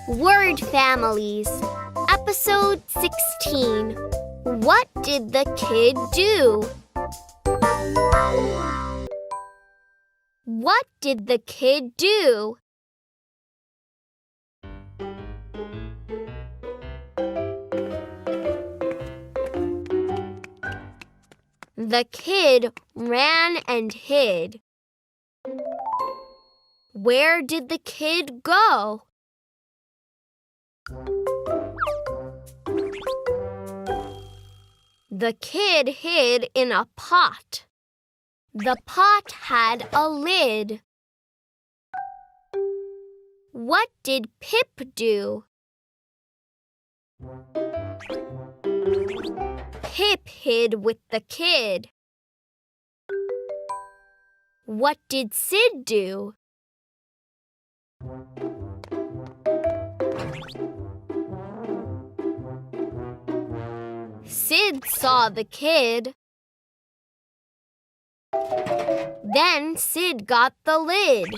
Word Families, Episode 16. What did the kid do? What did the kid do? The kid ran and hid. Where did the kid go? The kid hid in a pot. The pot had a lid. What did Pip do? Pip hid with the kid. What did Sid do? Sid saw the kid. Then Sid got the lid.